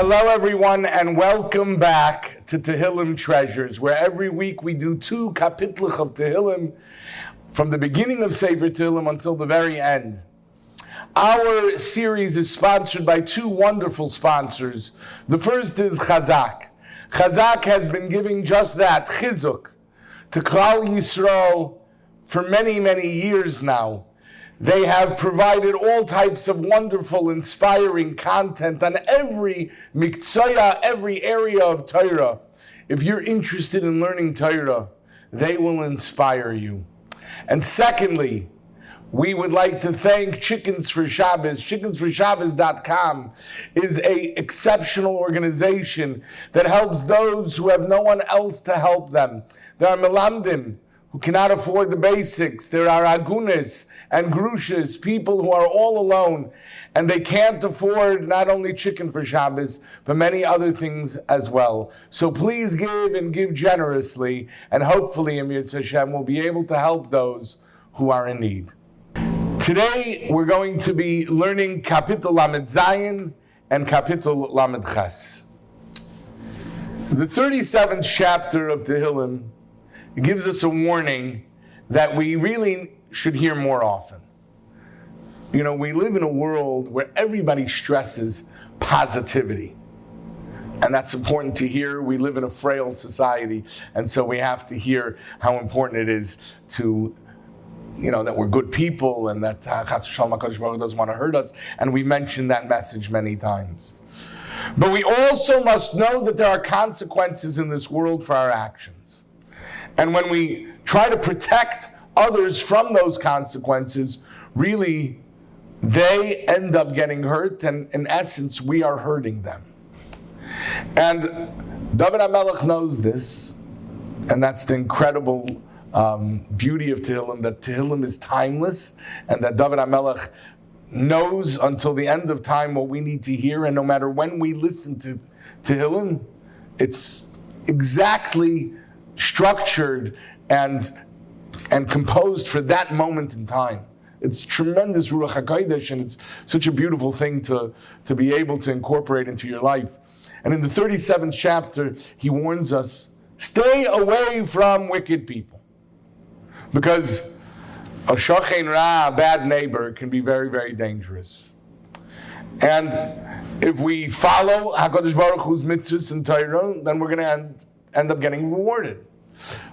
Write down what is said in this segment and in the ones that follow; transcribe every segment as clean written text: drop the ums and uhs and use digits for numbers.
Hello everyone, and welcome back to Tehillim Treasures, where every week we do 2 kapitlich of Tehillim from the beginning of Sefer Tehillim until the very end. Our series is sponsored by 2 wonderful sponsors. The first is Chazaq. Chazaq has been giving just that, Chizuk, to Klal Yisrael for many, many years now. They have provided all types of wonderful, inspiring content on every miktsaya, every area of Torah. If you're interested in learning Torah, they will inspire you. And secondly, we would like to thank Chickens for Shabbos. Chickensforshabbos.com is an exceptional organization that helps those who have no one else to help them. There are melamdim who cannot afford the basics. There are agunas and grushas, people who are all alone, and they can't afford not only chicken for Shabbos, but many other things as well. So please give and give generously, and hopefully, Amir Hashem, will be able to help those who are in need. Today, we're going to be learning Kapitel Lamed Zayin and Kapitel Lamed Ches. The 37th chapter of Tehillim gives us a warning that we really should hear more often. You know, we live in a world where everybody stresses positivity. And that's important to hear. We live in a frail society, and so we have to hear how important it is to, that we're good people and that Chas v'Shalom HaKadosh Baruch Hu doesn't want to hurt us. And we mentioned that message many times. But we also must know that there are consequences in this world for our actions. And when we try to protect others from those consequences, really, they end up getting hurt, and in essence, we are hurting them. And David HaMelech knows this, and that's the incredible beauty of Tehillim, that Tehillim is timeless, and that David HaMelech knows until the end of time what we need to hear, and no matter when we listen to Tehillim, it's exactly structured and composed for that moment in time. It's tremendous Ruach HaKodesh, and it's such a beautiful thing to be able to incorporate into your life. And in the 37th chapter, he warns us, stay away from wicked people. Because a shochein ra, a bad neighbor, can be very, very dangerous. And if we follow HaKadosh Baruch Hu's mitzvahs and Torah, then we're going to end up getting rewarded.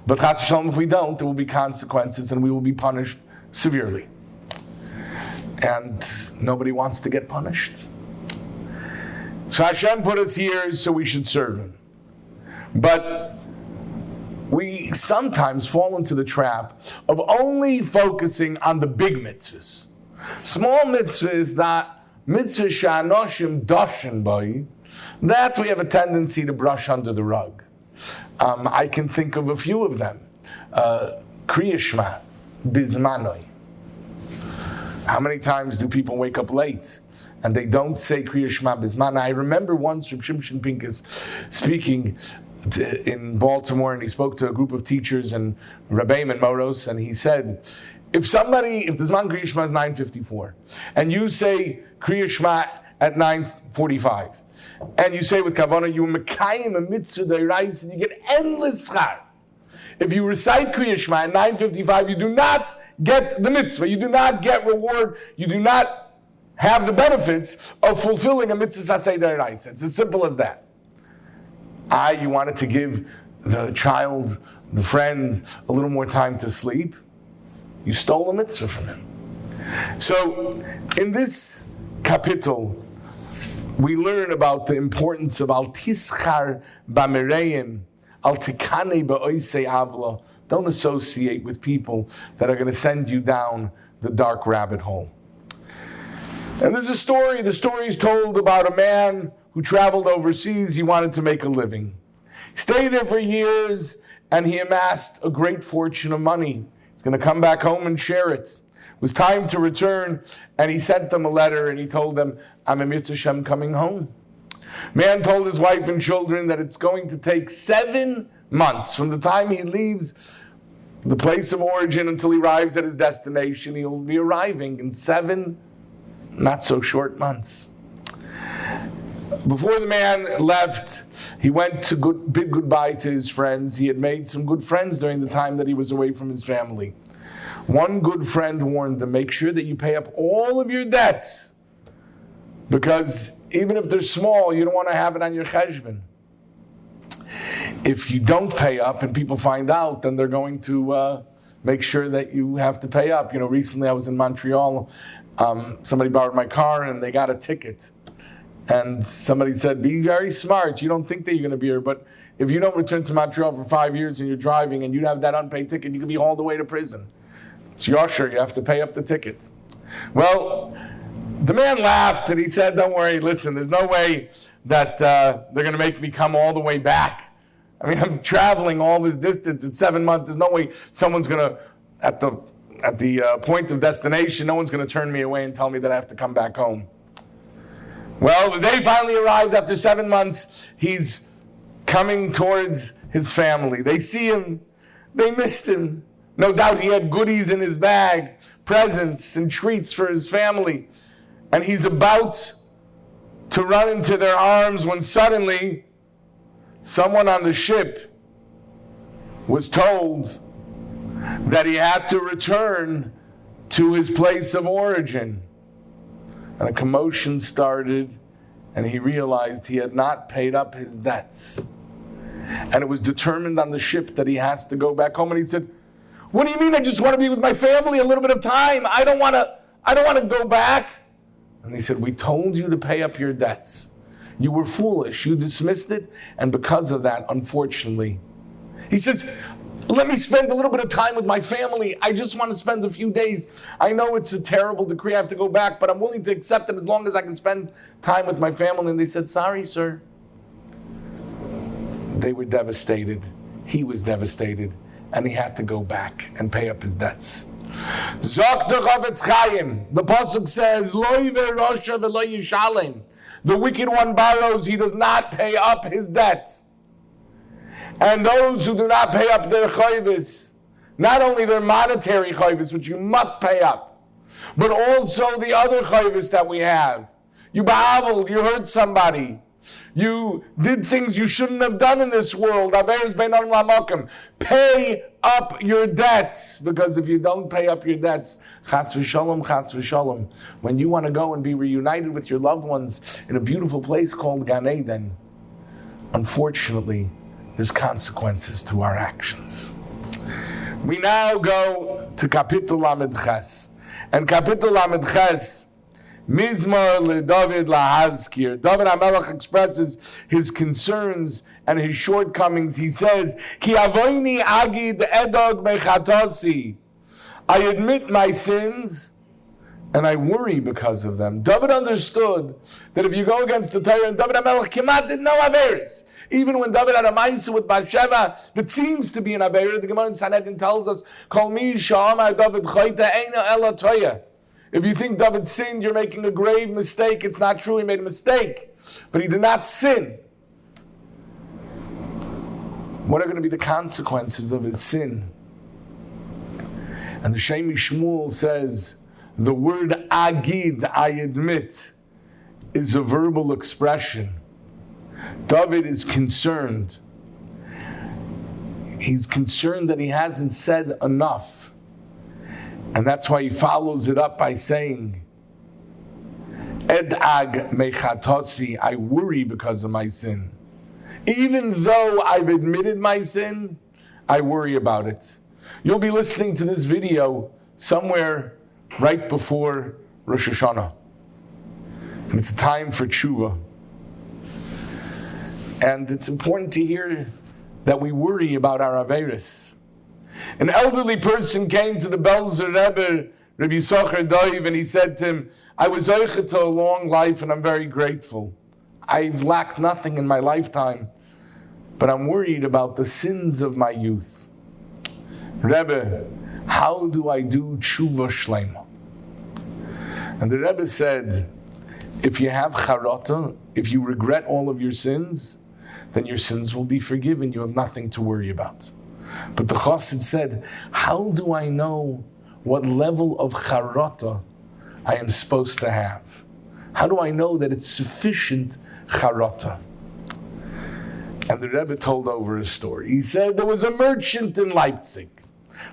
But Chas v'Shalom, if we don't, there will be consequences and we will be punished severely. And nobody wants to get punished. So Hashem put us here so we should serve Him. But we sometimes fall into the trap of only focusing on the big mitzvahs. Small mitzvahs that mitzvah sha'anoshim doshin by, that we have a tendency to brush under the rug. I can think of a few of them. Kriya Shema, Bizmanoi. How many times do people wake up late and they don't say Kriya Shema Bizmanoi? I remember once Reb Shimshon Pincus speaking in Baltimore, and he spoke to a group of teachers and Rabbeim and Moros, and he said, if the Zman Kriya Shema is 9:54, and you say Kriya Shema at 9:45, and you say with Kavanah, you mekayim a mitzvah d'oraisa, and you get endless schar. If you recite Kriya Shema at 9:55, you do not get the mitzvah, you do not get reward, you do not have the benefits of fulfilling a mitzvah sasei d'oraisa. It's as simple as that. You wanted to give the child, the friend, a little more time to sleep. You stole a mitzvah from him. So, in this kapitel, we learn about the importance of al tischar b'mereim, al tikane ba'oisei avla. Don't associate with people that are going to send you down the dark rabbit hole. And there's a story. The story is told about a man who traveled overseas. He wanted to make a living. He stayed there for years, and he amassed a great fortune of money. He's going to come back home and share it. It was time to return, and he sent them a letter, and he told them, I'm a Mitzvah Shem coming home. Man told his wife and children that it's going to take 7 months from the time he leaves the place of origin until he arrives at his destination. He'll be arriving in 7 not so short months. Before the man left, he went to bid goodbye to his friends. He had made some good friends during the time that he was away from his family. One good friend warned him, make sure that you pay up all of your debts, because even if they're small, you don't want to have it on your cheshbon. If you don't pay up and people find out, then they're going to make sure that you have to pay up. Recently I was in Montreal. Somebody borrowed my car and they got a ticket. And somebody said, be very smart. You don't think that you're going to be here, but if you don't return to Montreal for 5 years and you're driving and you have that unpaid ticket, you can be hauled away to prison. It's yosher, you have to pay up the ticket. Well, the man laughed and he said, don't worry, listen, there's no way that they're going to make me come all the way back. I mean, I'm traveling all this distance in 7 months. There's no way someone's going to, at the point of destination, no one's going to turn me away and tell me that I have to come back home. Well, the day finally arrived. After 7 months, he's coming towards his family. They see him. They missed him. No doubt he had goodies in his bag, presents and treats for his family. And he's about to run into their arms when suddenly someone on the ship was told that he had to return to his place of origin. And a commotion started, and he realized he had not paid up his debts. And it was determined on the ship that he has to go back home. And he said, what do you mean? I just want to be with my family a little bit of time. I don't want to go back. And he said, we told you to pay up your debts. You were foolish. You dismissed it. And because of that, unfortunately, he says, let me spend a little bit of time with my family. I just want to spend a few days. I know it's a terrible decree. I have to go back, but I'm willing to accept it as long as I can spend time with my family. And they said, sorry, sir. They were devastated. He was devastated. And he had to go back and pay up his debts. Zok the Chavetz Chaim. The pasuk says, Loi ve'rosha ve'lo yishalem. The wicked one borrows, he does not pay up his debt. And those who do not pay up their chayvis, not only their monetary chayvis, which you must pay up, but also the other chayvis that we have. You ba'aveled, you hurt somebody. You did things you shouldn't have done in this world. Pay up your debts, because if you don't pay up your debts, chas v'shalom, when you want to go and be reunited with your loved ones in a beautiful place called Gan Eden, unfortunately, there's consequences to our actions. We now go to Kapitel Lamed Ches. And Kapitel Lamed Ches, Mizmor LeDavid LaHazkir. David HaMelech expresses his concerns and his shortcomings. He says, Ki avoini agid edog mechatasi. I admit my sins and I worry because of them. David understood that if you go against the Torah, and David HaMelech Kemat did no averis. Even when David had a ma'aseh with Bathsheba that seems to be an aveira, the Gemara in Sanhedrin tells us, Kol mi sha'amar David chayta eino ela toya. If you think David sinned, you're making a grave mistake. It's not true, he made a mistake. But he did not sin. What are going to be the consequences of his sin? And the Shem Shmuel says, the word agid, I admit, is a verbal expression. David is concerned. He's concerned that he hasn't said enough. And that's why he follows it up by saying, Ed'ag mechatasi, I worry because of my sin. Even though I've admitted my sin, I worry about it. You'll be listening to this video somewhere right before Rosh Hashanah. And it's a time for tshuva. And it's important to hear that we worry about our averis. An elderly person came to the Belzer Rebbe, Rabbi Yisachar Daiv, and he said to him, I was oichet to a long life and I'm very grateful. I've lacked nothing in my lifetime, but I'm worried about the sins of my youth. Rebbe, how do I do tshuva shlema? And the Rebbe said, if you have charata, if you regret all of your sins, then your sins will be forgiven. You have nothing to worry about. But the Chassid said, how do I know what level of charata I am supposed to have? How do I know that it's sufficient charata? And the Rebbe told over a story. He said there was a merchant in Leipzig.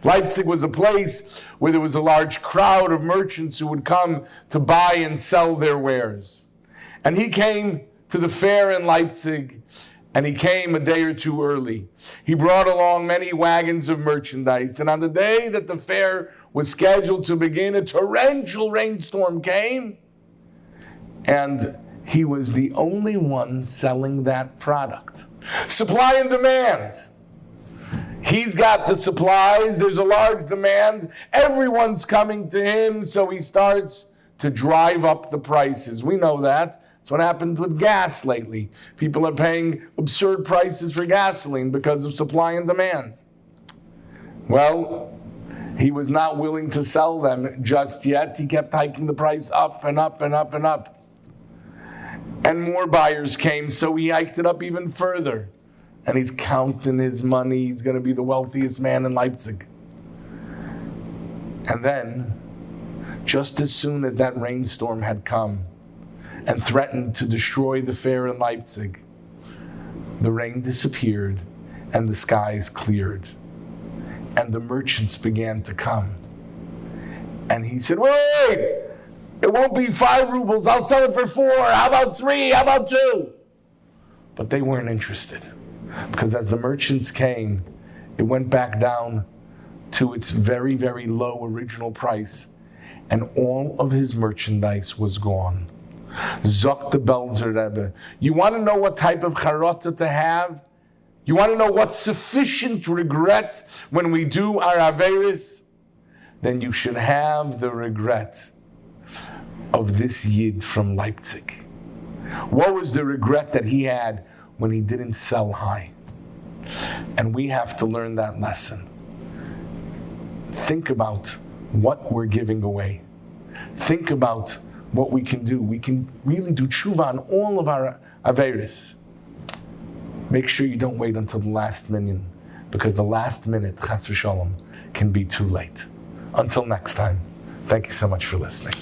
Leipzig was a place where there was a large crowd of merchants who would come to buy and sell their wares. And he came to the fair in Leipzig, and he came a day or two early. He brought along many wagons of merchandise, and on the day that the fair was scheduled to begin, a torrential rainstorm came, and he was the only one selling that product. Supply and demand. He's got the supplies, there's a large demand, everyone's coming to him, so he starts to drive up the prices. We know that. That's what happened with gas lately. People are paying absurd prices for gasoline because of supply and demand. Well, he was not willing to sell them just yet. He kept hiking the price up and up and up and up. And more buyers came, so he hiked it up even further. And he's counting his money. He's going to be the wealthiest man in Leipzig. And then, just as soon as that rainstorm had come and threatened to destroy the fair in Leipzig, the rain disappeared and the skies cleared. And the merchants began to come. And he said, wait! It won't be 5 rubles. I'll sell it for 4. How about 3? How about 2? But they weren't interested. Because as the merchants came, it went back down to its very, very low original price. And all of his merchandise was gone. Zok the Belzer Rebbe. You want to know what type of charata to have? You want to know what's sufficient regret when we do our averis? Then you should have the regret of this Yid from Leipzig. What was the regret that he had when he didn't sell high? And we have to learn that lesson. Think about what we're giving away. Think about what we can do. We can really do tshuva on all of our averis. Make sure you don't wait until the last minute, because the last minute, chas v'shalom, can be too late. Until next time, thank you so much for listening.